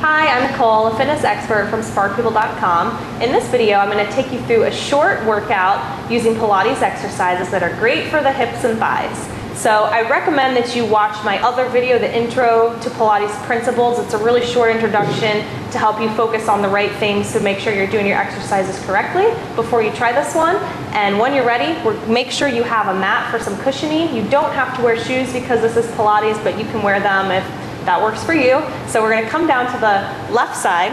Hi, I'm Nicole, a fitness expert from sparkpeople.com. In this video, I'm going to take you through a short workout using Pilates exercises that are great for the hips and thighs. So I recommend that you watch my other video, the Intro to Pilates Principles. It's a really short introduction to help you focus on the right things to make sure you're doing your exercises correctly before you try this one. And when you're ready, make sure you have a mat for some cushioning. You don't have to wear shoes because this is Pilates, but you can wear them if that works for you. So we're going to come down to the left side,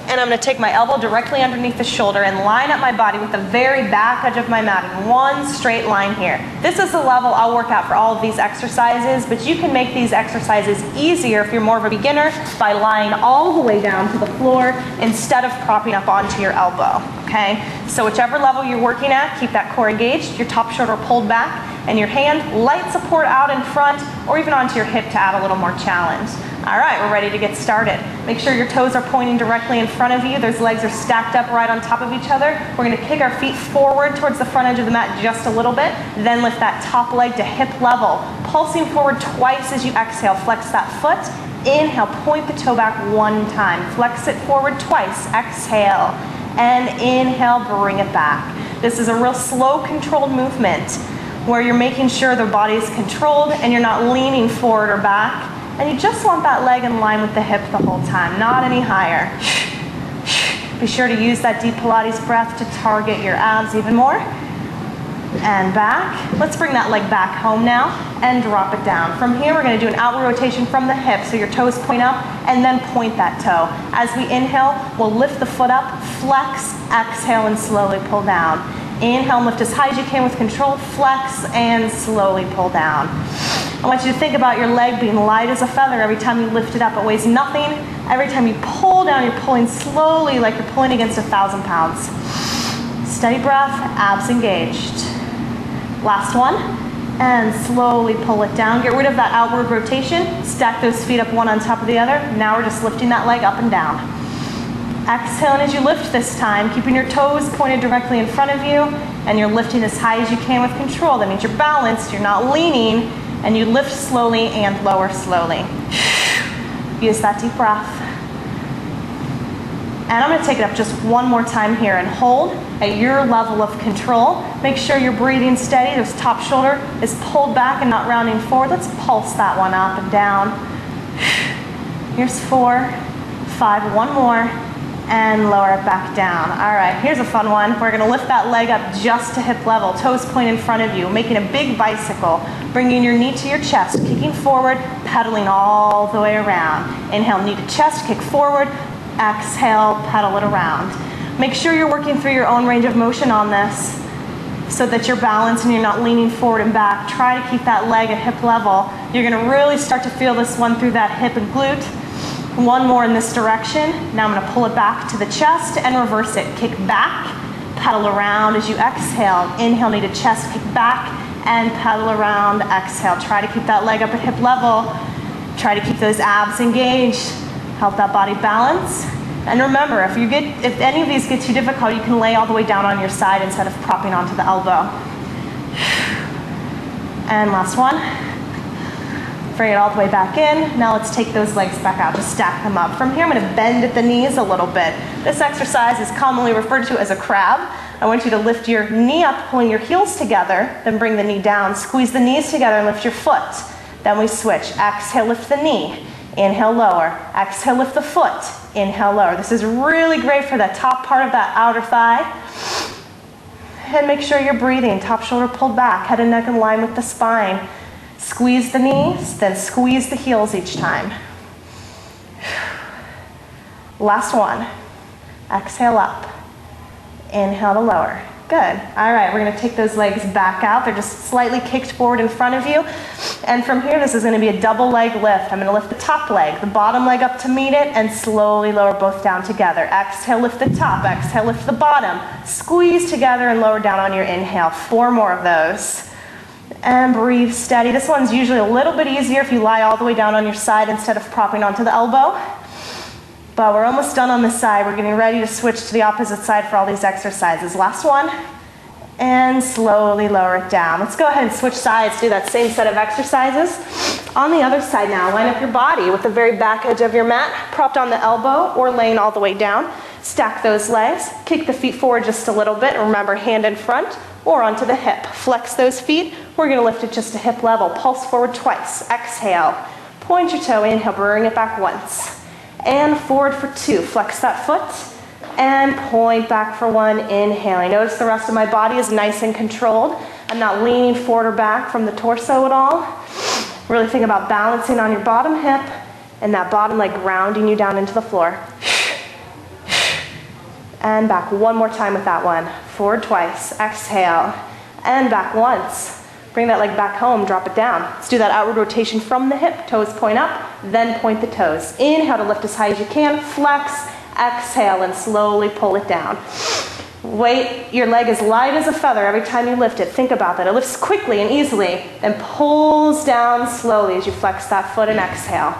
and I'm going to take my elbow directly underneath the shoulder and line up my body with the very back edge of my mat in one straight line here. This is the level I'll work out for all of these exercises, but you can make these exercises easier if you're more of a beginner by lying all the way down to the floor instead of propping up onto your elbow, okay? So whichever level you're working at, keep that core engaged, your top shoulder pulled back, and your hand light support out in front or even onto your hip to add a little more challenge. All right, we're ready to get started. Make sure your toes are pointing directly in front of you. Those legs are stacked up right on top of each other. We're going to kick our feet forward towards the front edge of the mat just a little bit, then lift that top leg to hip level, pulsing forward twice as you exhale. Flex that foot. Inhale, point the toe back one time. Flex it forward twice. Exhale, and inhale, bring it back. This is a real slow, controlled movement where you're making sure the body is controlled and you're not leaning forward or back. And you just want that leg in line with the hip the whole time, not any higher. Be sure to use that deep Pilates breath to target your abs even more. And back. Let's bring that leg back home now and drop it down. From here, we're going to do an outward rotation from the hip, so your toes point up and then point that toe. As we inhale, we'll lift the foot up, flex, exhale, and slowly pull down. Inhale and lift as high as you can with control, flex, and slowly pull down. I want you to think about your leg being light as a feather. Every time you lift it up, it weighs nothing. Every time you pull down, you're pulling slowly like you're pulling against 1,000 pounds. Steady breath, abs engaged. Last one, and slowly pull it down. Get rid of that outward rotation. Stack those feet up one on top of the other. Now we're just lifting that leg up and down. Exhale, and as you lift this time, keeping your toes pointed directly in front of you, and you're lifting as high as you can with control. That means you're balanced, you're not leaning, and you lift slowly and lower slowly. Use that deep breath. And I'm going to take it up just one more time here and hold at your level of control. Make sure you're breathing steady. This top shoulder is pulled back and not rounding forward. Let's pulse that one up and down. Here's 4, 5, one more. And lower it back down. All right, here's a fun one. We're gonna lift that leg up just to hip level, toes point in front of you, making a big bicycle, bringing your knee to your chest, kicking forward, pedaling all the way around. Inhale, knee to chest, kick forward, exhale, pedal it around. Make sure you're working through your own range of motion on this so that you're balanced and you're not leaning forward and back. Try to keep that leg at hip level. You're gonna really start to feel this one through that hip and glute. One more in this direction. Now I'm going to pull it back to the chest and reverse it. Kick back, pedal around as you exhale. Inhale, knee to chest, kick back, and pedal around, exhale. Try to keep that leg up at hip level. Try to keep those abs engaged. Help that body balance. And remember, if any of these get too difficult, you can lay all the way down on your side instead of propping onto the elbow. And last one. Bring it all the way back in. Now let's take those legs back out, just stack them up. From here, I'm going to bend at the knees a little bit. This exercise is commonly referred to as a crab. I want you to lift your knee up, pulling your heels together, then bring the knee down. Squeeze the knees together and lift your foot. Then we switch. Exhale, lift the knee. Inhale, lower. Exhale, lift the foot. Inhale, lower. This is really great for that top part of that outer thigh. And make sure you're breathing. Top shoulder pulled back, head and neck in line with the spine. Squeeze the knees, then squeeze the heels each time. Last one. Exhale up. Inhale to lower. Good. All right, we're going to take those legs back out. They're just slightly kicked forward in front of you. And from here, this is going to be a double leg lift. I'm going to lift the top leg, the bottom leg up to meet it, and slowly lower both down together. Exhale, lift the top. Exhale, lift the bottom. Squeeze together and lower down on your inhale. 4 more of those. And breathe steady. This one's usually a little bit easier if you lie all the way down on your side instead of propping onto the elbow. But we're almost done on this side. We're getting ready to switch to the opposite side for all these exercises. Last one. And slowly lower it down. Let's go ahead and switch sides, do that same set of exercises. On the other side now, line up your body with the very back edge of your mat, propped on the elbow or laying all the way down. Stack those legs, kick the feet forward just a little bit. Remember, hand in front or onto the hip. Flex those feet. We're gonna lift it just to hip level. Pulse forward twice. Exhale. Point your toe, inhale, bring it back once. And forward for 2. Flex that foot. And point back for 1, inhaling. Notice the rest of my body is nice and controlled. I'm not leaning forward or back from the torso at all. Really think about balancing on your bottom hip and that bottom leg grounding you down into the floor. And back one more time with that one. Forward twice, exhale, and back once. Bring that leg back home, drop it down. Let's do that outward rotation from the hip, toes point up, then point the toes. Inhale to lift as high as you can, flex, exhale, and slowly pull it down. Weight your leg as light as a feather every time you lift it. Think about that. It lifts quickly and easily, then pulls down slowly as you flex that foot and exhale.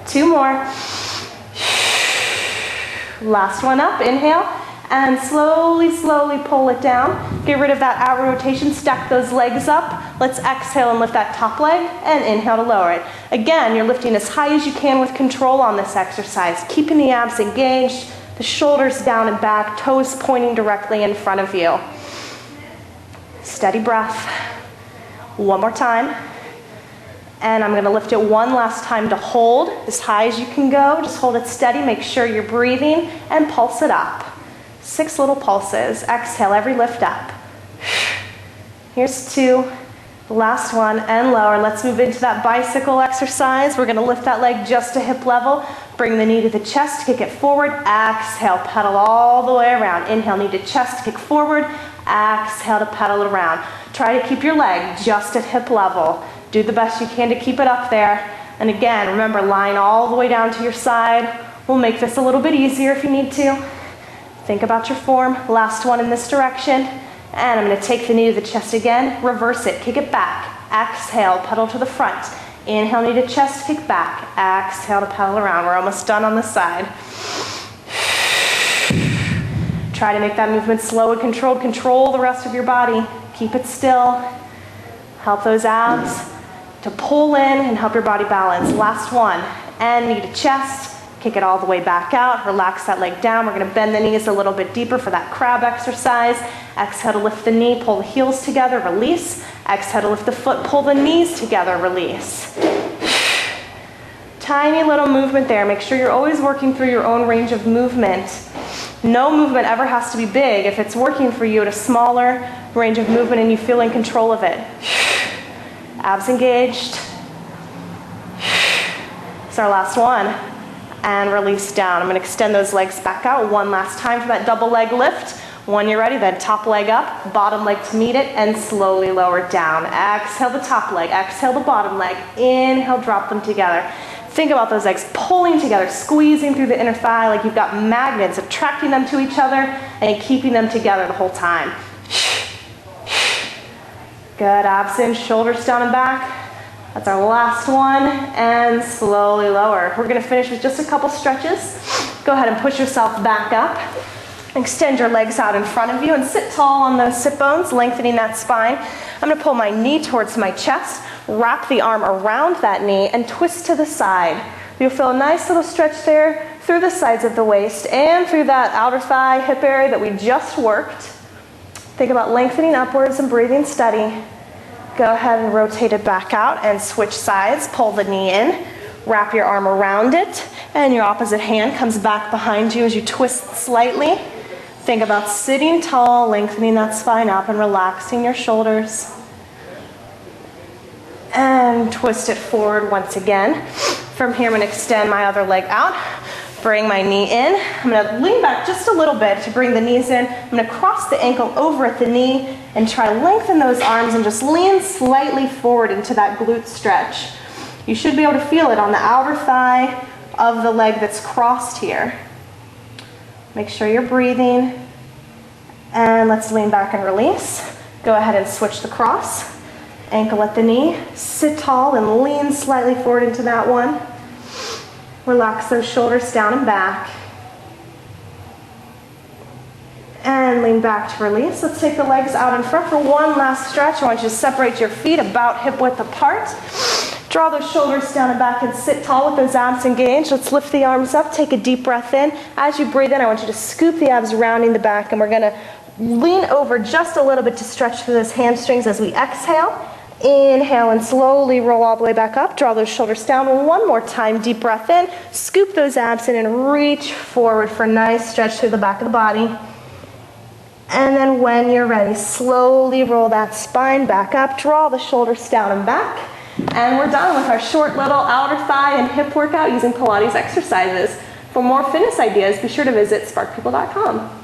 2 more. Last one up, inhale, and slowly, slowly pull it down. Get rid of that outward rotation, stack those legs up. Let's exhale and lift that top leg, and inhale to lower it. Again, you're lifting as high as you can with control on this exercise, keeping the abs engaged, the shoulders down and back, toes pointing directly in front of you. Steady breath. One more time. And I'm gonna lift it one last time to hold as high as you can go. Just hold it steady, make sure you're breathing, and pulse it up. 6 little pulses. Exhale, every lift up. Here's 2. Last one, and lower. Let's move into that bicycle exercise. We're gonna lift that leg just to hip level. Bring the knee to the chest, kick it forward. Exhale, pedal all the way around. Inhale, knee to chest, kick forward. Exhale to pedal it around. Try to keep your leg just at hip level. Do the best you can to keep it up there. And again, remember, line all the way down to your side. We'll make this a little bit easier if you need to. Think about your form. Last one in this direction. And I'm going to take the knee to the chest again. Reverse it. Kick it back. Exhale. Pedal to the front. Inhale, knee to chest. Kick back. Exhale to pedal around. We're almost done on this side. Try to make that movement slow and controlled. Control the rest of your body. Keep it still. Help those abs to pull in and help your body balance. Last one. And knee to chest. Kick it all the way back out. Relax that leg down. We're going to bend the knees a little bit deeper for that crab exercise. Exhale to lift the knee, pull the heels together, release. Exhale to lift the foot, pull the knees together, release. Tiny little movement there. Make sure you're always working through your own range of movement. No movement ever has to be big if it's working for you at a smaller range of movement and you feel in control of it. Abs engaged. It's our last one. And release down. I'm going to extend those legs back out one last time for that double leg lift. When you're ready, then top leg up, bottom leg to meet it, and slowly lower it down. Exhale the top leg, exhale the bottom leg. Inhale, drop them together. Think about those legs pulling together, squeezing through the inner thigh like you've got magnets, attracting them to each other and keeping them together the whole time. Good, abs in, shoulders down and back. That's our last one, and slowly lower. We're gonna finish with just a couple stretches. Go ahead and push yourself back up. Extend your legs out in front of you and sit tall on those sit bones, lengthening that spine. I'm gonna pull my knee towards my chest, wrap the arm around that knee, and twist to the side. You'll feel a nice little stretch there through the sides of the waist and through that outer thigh, hip area that we just worked. Think about lengthening upwards and breathing steady. Go ahead and rotate it back out and switch sides. Pull the knee in, wrap your arm around it, and your opposite hand comes back behind you as you twist slightly. Think about sitting tall, lengthening that spine up and relaxing your shoulders. And twist it forward once again. From here, I'm going to extend my other leg out. Bring my knee in. I'm going to lean back just a little bit to bring the knees in. I'm going to cross the ankle over at the knee and try to lengthen those arms and just lean slightly forward into that glute stretch. You should be able to feel it on the outer thigh of the leg that's crossed here. Make sure you're breathing. And let's lean back and release. Go ahead and switch the cross. Ankle at the knee. Sit tall and lean slightly forward into that one. Relax those shoulders down and back. And and lean back to release. Let's take the legs out in front for one last stretch. I want you to separate your feet about hip width apart. Draw those shoulders down and back and sit tall with those abs engaged. Let's lift the arms up, take a deep breath in. As you breathe in, I want you to scoop the abs rounding the back, and we're gonna lean over just a little bit to stretch through those hamstrings as we exhale. Inhale and slowly roll all the way back up. Draw those shoulders down one more time. Deep breath in. Scoop those abs in and reach forward for a nice stretch through the back of the body. And then when you're ready, slowly roll that spine back up. Draw the shoulders down and back. And we're done with our short little outer thigh and hip workout using Pilates exercises. For more fitness ideas, be sure to visit sparkpeople.com.